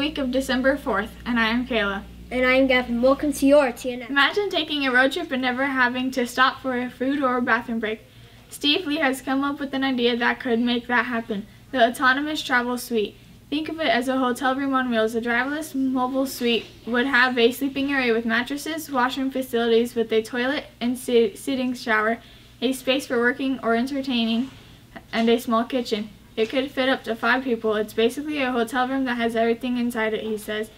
week of December 4th, and I am Kayla. And I am Gavin. Welcome to your TNF. Imagine taking a road trip and never having to stop for a food or a bathroom break. Steve Lee has come up with an idea that could make that happen. The Autonomous Travel Suite. Think of it as a hotel room on wheels. A driverless mobile suite would have a sleeping area with mattresses, washroom facilities with a toilet and sitting shower, a space for working or entertaining, and a small kitchen. It could fit up to 5 people. It's basically a hotel room that has everything inside it, he says.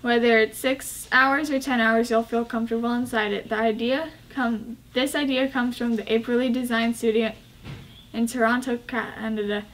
Whether it's 6 hours or 10 hours, you'll feel comfortable inside it. This idea comes from the Aprilly Design Studio in Toronto, Canada.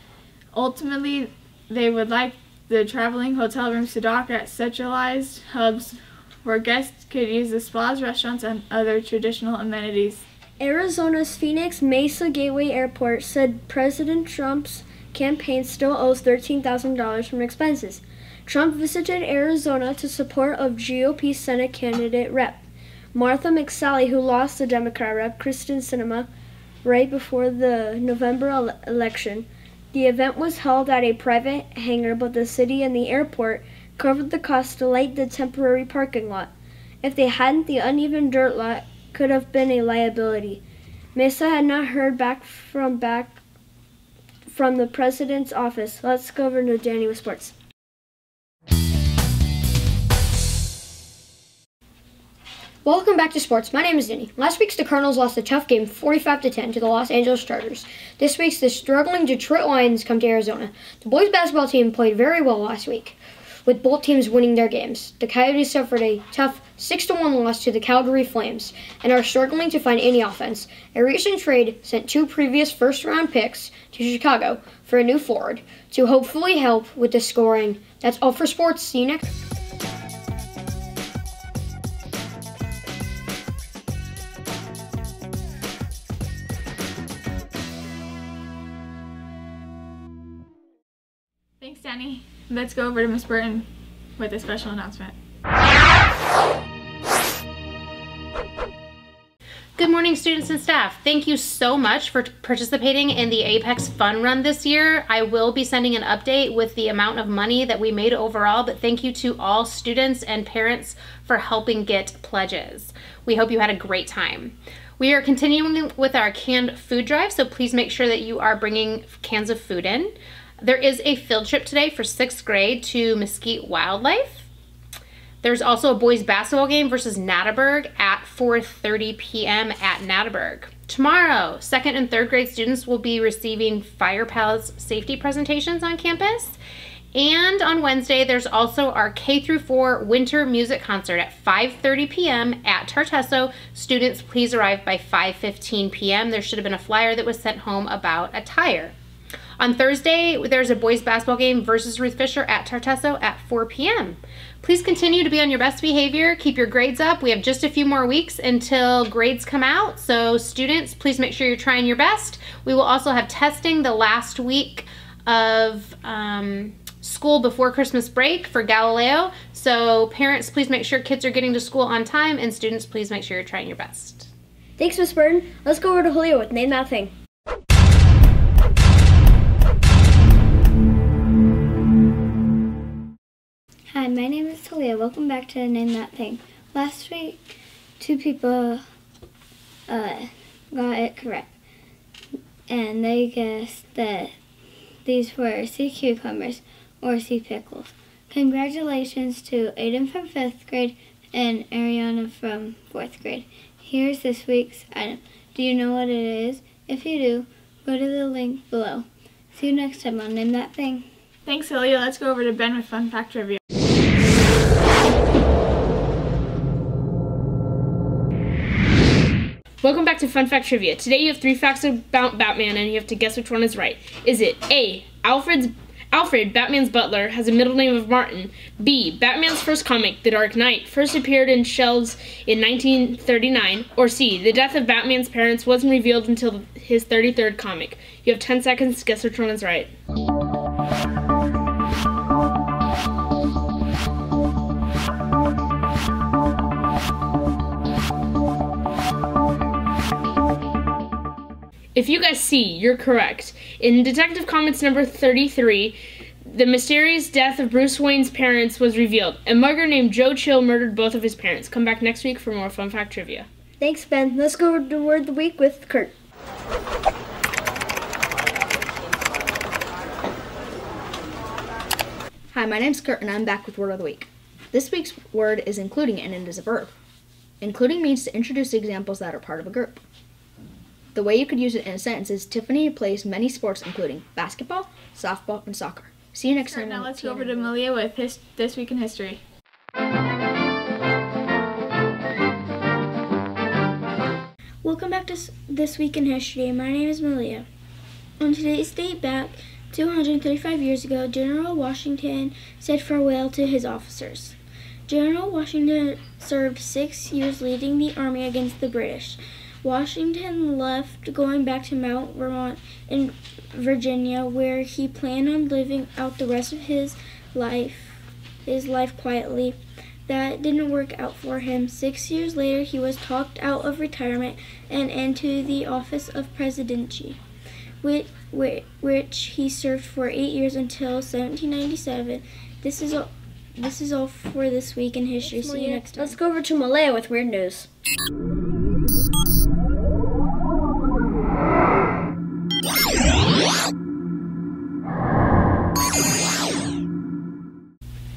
Ultimately, they would like the traveling hotel rooms to dock at centralized hubs where guests could use the spas, restaurants, and other traditional amenities. Arizona's Phoenix Mesa Gateway Airport said President Trump's campaign still owes $13,000 from expenses. Trump visited Arizona to support of GOP Senate candidate Rep. Martha McSally, who lost the Democrat Rep. Kristen Sinema right before the November election. The event was held at a private hangar, but the city and the airport covered the cost to light the temporary parking lot. If they hadn't, the uneven dirt lot could have been a liability. Mesa had not heard back from the president's office. Let's go over to Danny with sports. Welcome back to sports. My name is Danny. Last week, the Cardinals lost a tough game 45-10 to the Los Angeles Chargers. This week, the struggling Detroit Lions come to Arizona. The boys basketball team played very well last week, with both teams winning their games. The Coyotes suffered a tough 6-1 loss to the Calgary Flames and are struggling to find any offense. A recent trade sent 2 previous first-round picks to Chicago for a new forward to hopefully help with the scoring. That's all for sports. See you next. Thanks, Danny. Let's go over to Miss Burton with a special announcement. Good morning, students and staff. Thank you so much for participating in the Apex Fun Run this year. I will be sending an update with the amount of money that we made overall, but thank you to all students and parents for helping get pledges. We hope you had a great time. We are continuing with our canned food drive, so please make sure that you are bringing cans of food in. There is a field trip today for 6th grade to Mesquite Wildlife. There's also a boys basketball game versus Natterburg at 4:30 p.m. at Natterburg. Tomorrow, 2nd and 3rd grade students will be receiving Fire Pals safety presentations on campus. And on Wednesday, there's also our K-4 winter music concert at 5:30 p.m. at Tartesso. Students, please arrive by 5:15 p.m. There should have been a flyer that was sent home about attire. On Thursday, there's a boys basketball game versus Ruth Fisher at Tartesso at 4 p.m. Please continue to be on your best behavior. Keep your grades up. We have just a few more weeks until grades come out. So students, please make sure you're trying your best. We will also have testing the last week of school before Christmas break for Galileo. So parents, please make sure kids are getting to school on time, and students, please make sure you're trying your best. Thanks, Miss Burton. Let's go over to Julio with Name That Thing. Hi, my name is Talia. Welcome back to Name That Thing. Last week, 2 people got it correct, and they guessed that these were sea cucumbers or sea pickles. Congratulations to Aiden from 5th grade and Ariana from 4th grade. Here's this week's item. Do you know what it is? If you do, go to the link below. See you next time on Name That Thing. Thanks, Celia. Let's go over to Ben with Fun Fact Trivia. Welcome back to Fun Fact Trivia. Today you have 3 facts about Batman and you have to guess which one is right. Is it A, Alfred, Batman's butler, has a middle name of Martin? B, Batman's first comic, The Dark Knight, first appeared in shelves in 1939? Or C, the death of Batman's parents wasn't revealed until his 33rd comic? You have 10 seconds to guess which one is right. If you guys see, you're correct. In Detective Comics number 33, The mysterious death of Bruce Wayne's parents was revealed. A mugger named Joe Chill murdered both of his parents. Come back next week for more fun fact trivia. Thanks, Ben. Let's go over to Word of the Week with Kurt. Hi, my name's Kurt, and I'm back with Word of the Week. This week's word is including, and it is a verb. Including means to introduce examples that are part of a group. The way you could use it in a sentence is Tiffany plays many sports, including basketball, softball, and soccer. See you next time. Now let's go over to Malia with This Week in History. Welcome back to This Week in History. My name is Malia. On today's date back 235 years ago, General Washington said farewell to his officers. General Washington served 6 years leading the army against the British. Washington left, going back to Mount Vermont in Virginia, where he planned on living out the rest of his life quietly. That didn't work out for him. 6 years later, he was talked out of retirement and into the office of presidency, which he served for 8 years until 1797. This is all for This Week in History. See you next time. Let's go over to Malaya with weird news.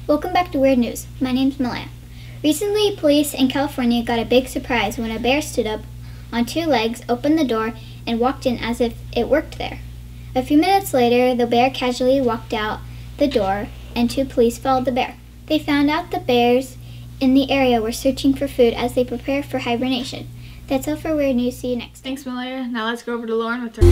Welcome back to Weird News. My name's Malaya. Recently, police in California got a big surprise when a bear stood up on 2 legs, opened the door, and walked in as if it worked there. A few minutes later, the bear casually walked out the door, and 2 police followed the bear. They found out the bears in the area were searching for food as they prepare for hibernation. That's all for Weird News. See you next time. Thanks, Malia. Now let's go over to Lauren with her.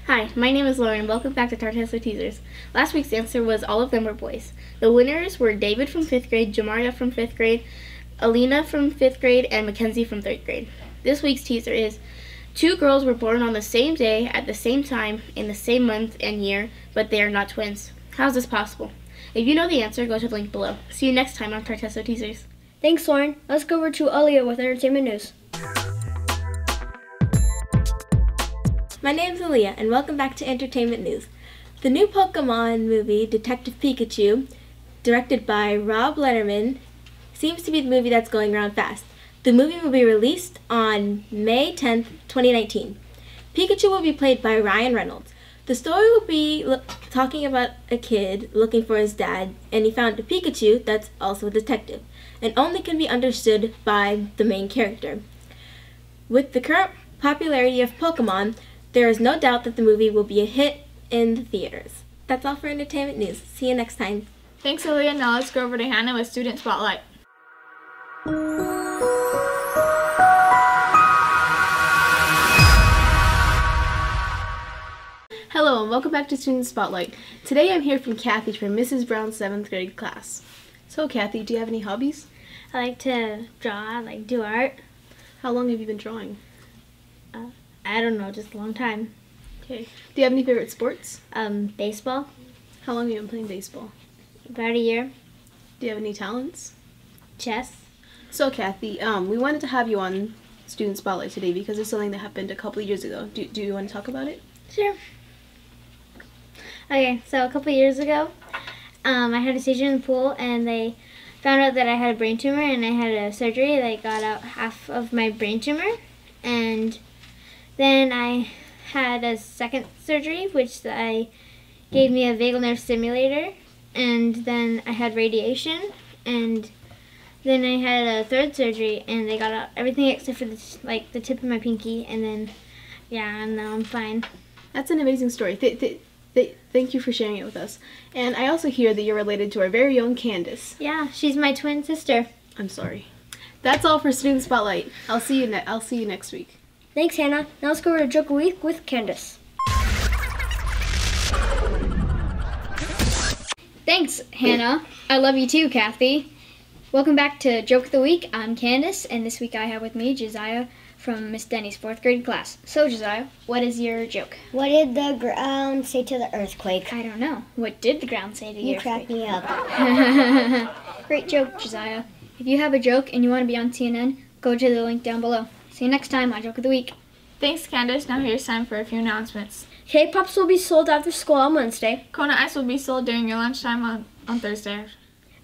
Hi, my name is Lauren. Welcome back to Tartesso Teasers. Last week's answer was all of them were boys. The winners were David from 5th grade, Jamaria from 5th grade, Alina from 5th grade, and Mackenzie from 3rd grade. This week's teaser is 2 girls were born on the same day at the same time in the same month and year, but they are not twins. How is this possible? If you know the answer, go to the link below. See you next time on Tartesso Teasers. Thanks, Lauren. Let's go over to Aaliyah with entertainment news. My name's Aaliyah, and welcome back to Entertainment News. The new Pokemon movie, Detective Pikachu, directed by Rob Letterman, seems to be the movie that's going around fast. The movie will be released on May 10th, 2019. Pikachu will be played by Ryan Reynolds. The story will be talking about a kid looking for his dad, and he found a Pikachu that's also a detective, and only can be understood by the main character. With the current popularity of Pokemon, there is no doubt that the movie will be a hit in the theaters. That's all for Entertainment News. See you next time. Thanks, Aaliyah. Now let's go over to Hannah with Student Spotlight. Hello and welcome back to Student Spotlight. Today I'm here from Kathy from Mrs. Brown's 7th grade class. So Kathy, do you have any hobbies? I like to draw, I like do art. How long have you been drawing? I don't know, just a long time. Okay. Do you have any favorite sports? Baseball, How long have you been playing baseball? about a year. Do you have any talents? Chess. So Kathy, we wanted to have you on Student Spotlight today because it's something that happened a couple of years ago. Do you want to talk about it? Sure. Okay, so a couple years ago, I had a seizure in the pool, and they found out that I had a brain tumor, and I had a surgery. They got out half of my brain tumor, and then I had a second surgery, which gave me a vagal nerve stimulator, and then I had radiation, and then I had a third surgery, and they got out everything except for the tip of my pinky, and then, yeah, and now I'm fine. That's an amazing story. Thank you for sharing it with us. And I also hear that you're related to our very own Candace. Yeah, she's my twin sister. I'm sorry. That's all for Student Spotlight. I'll see you next week. Thanks, Hannah. Now let's go over to Joke of the Week with Candace. Thanks, Hannah. I love you too, Kathy. Welcome back to Joke of the Week. I'm Candace, and this week I have with me Josiah from Miss Denny's 4th grade class. So, Josiah, what is your joke? What did the ground say to the earthquake? I don't know. What did the ground say to You the cracked earthquake? me up. Great joke, Josiah. If you have a joke and you want to be on CNN, go to the link down below. See you next time on Joke of the Week. Thanks, Candace. Now here's time for a few announcements. K-Pops will be sold after school on Wednesday. Kona Ice will be sold during your lunchtime on Thursday.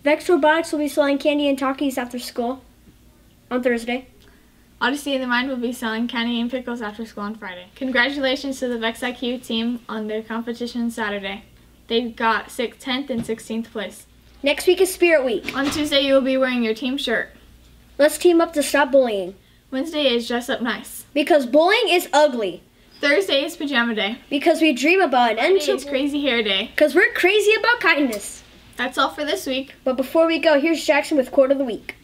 Vex Robotics will be selling candy and Takis after school on Thursday. Odyssey of the Mind will be selling candy and pickles after school on Friday. Congratulations to the Vex IQ team on their competition Saturday. They got 10th and 16th place. Next week is Spirit Week. On Tuesday, you will be wearing your team shirt. Let's team up to stop bullying. Wednesday is Dress Up Nice. Because bullying is ugly. Thursday is Pajama Day. Because we dream about an end Friday is Crazy Hair Day. Because we're crazy about kindness. That's all for this week. But before we go, here's Jackson with Quote of the Week.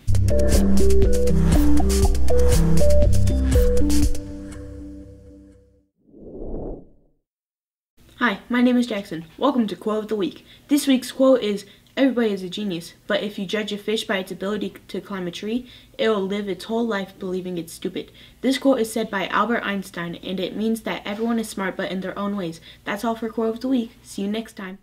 Hi, my name is Jackson. Welcome to Quote of the Week. This week's quote is, "Everybody is a genius, but if you judge a fish by its ability to climb a tree, it will live its whole life believing it's stupid." This quote is said by Albert Einstein, and it means that everyone is smart but in their own ways. That's all for Quote of the Week. See you next time.